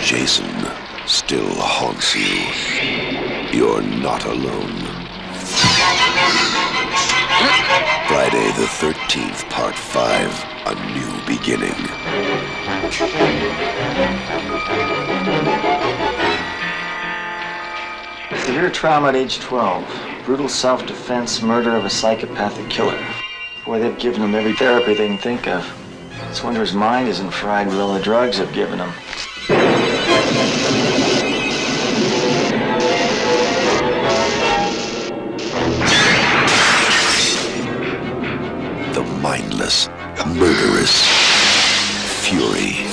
Jason still haunts you, you're not alone. Friday the 13th, Part 5, A New Beginning. Severe trauma at age 12. Brutal self-defense, murder of a psychopathic killer. Boy, they've given him every therapy they can think of. It's wonder his mind isn't fried with all the drugs they've given him. The mindless, murderous fury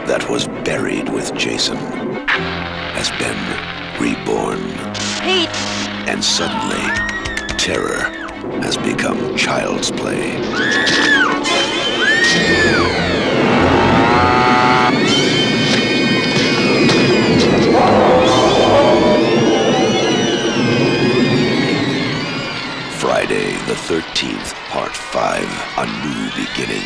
that was buried with Jason has been reborn. Pete! And suddenly, terror has become child's play. Friday the 13th, Part 5, A New Beginning.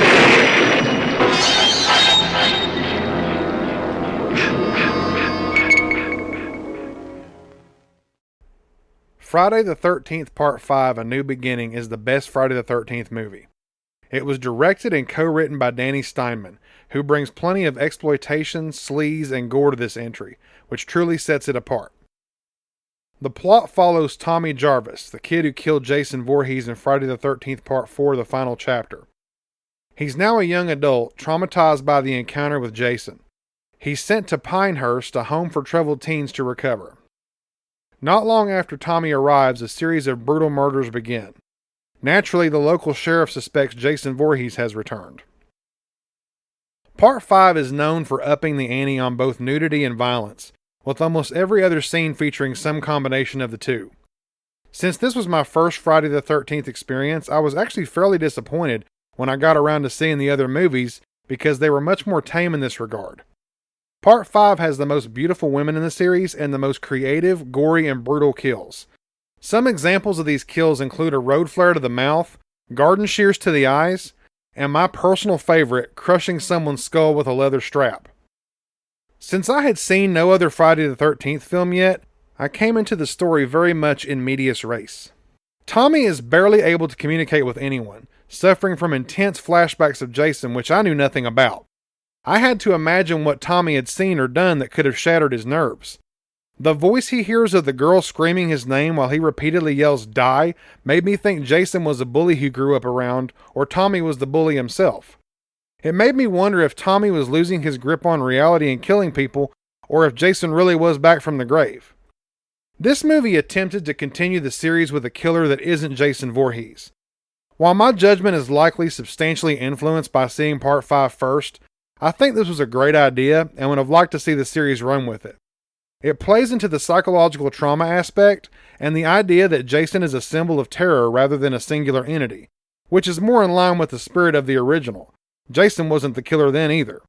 Friday the 13th, Part 5, A New Beginning is the best Friday the 13th movie. It was directed and co-written by Danny Steinman, who brings plenty of exploitation, sleaze, and gore to this entry, which truly sets it apart. The plot follows Tommy Jarvis, the kid who killed Jason Voorhees in Friday the 13th, Part 4, the final chapter. He's now a young adult, traumatized by the encounter with Jason. He's sent to Pinehurst, a home for troubled teens, to recover. Not long after Tommy arrives, a series of brutal murders begin. Naturally, the local sheriff suspects Jason Voorhees has returned. Part 5 is known for upping the ante on both nudity and violence, with almost every other scene featuring some combination of the two. Since this was my first Friday the 13th experience, I was actually fairly disappointed when I got around to seeing the other movies because they were much more tame in this regard. Part 5 has the most beautiful women in the series and the most creative, gory, and brutal kills. Some examples of these kills include a road flare to the mouth, garden shears to the eyes, and my personal favorite, crushing someone's skull with a leather strap. Since I had seen no other Friday the 13th film yet, I came into the story very much in medias res. Tommy is barely able to communicate with anyone, suffering from intense flashbacks of Jason which I knew nothing about. I had to imagine what Tommy had seen or done that could have shattered his nerves. The voice he hears of the girl screaming his name while he repeatedly yells "die" made me think Jason was a bully he grew up around, or Tommy was the bully himself. It made me wonder if Tommy was losing his grip on reality and killing people, or if Jason really was back from the grave. This movie attempted to continue the series with a killer that isn't Jason Voorhees. While my judgment is likely substantially influenced by seeing Part 5 first, I think this was a great idea and would have liked to see the series run with it. It plays into the psychological trauma aspect and the idea that Jason is a symbol of terror rather than a singular entity, which is more in line with the spirit of the original. Jason wasn't the killer then either.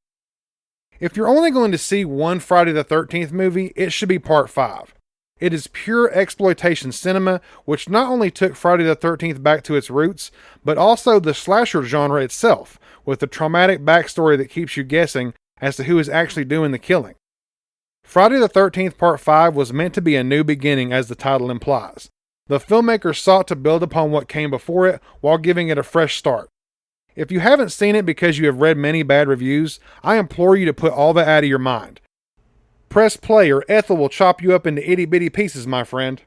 If you're only going to see one Friday the 13th movie, it should be Part 5. It is pure exploitation cinema, which not only took Friday the 13th back to its roots, but also the slasher genre itself, with the traumatic backstory that keeps you guessing as to who is actually doing the killing. Friday the 13th Part 5 was meant to be a new beginning, as the title implies. The filmmakers sought to build upon what came before it while giving it a fresh start. If you haven't seen it because you have read many bad reviews, I implore you to put all that out of your mind. Press play or Ethel will chop you up into itty-bitty pieces, my friend.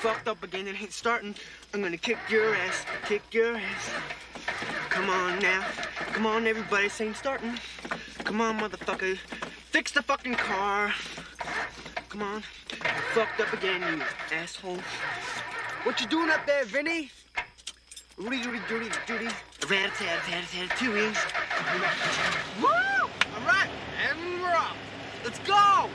Fucked up again, it ain't starting. I'm gonna kick your ass, kick your ass. Come on now. Come on, everybody, this ain't starting. Come on, motherfucker. Fix the fucking car. Come on. Fucked up again, you asshole. What you doing up there, Vinny? Rudy, rat-a-tat-tat-tat-tooey. Woo! All right, and we're off. Let's go!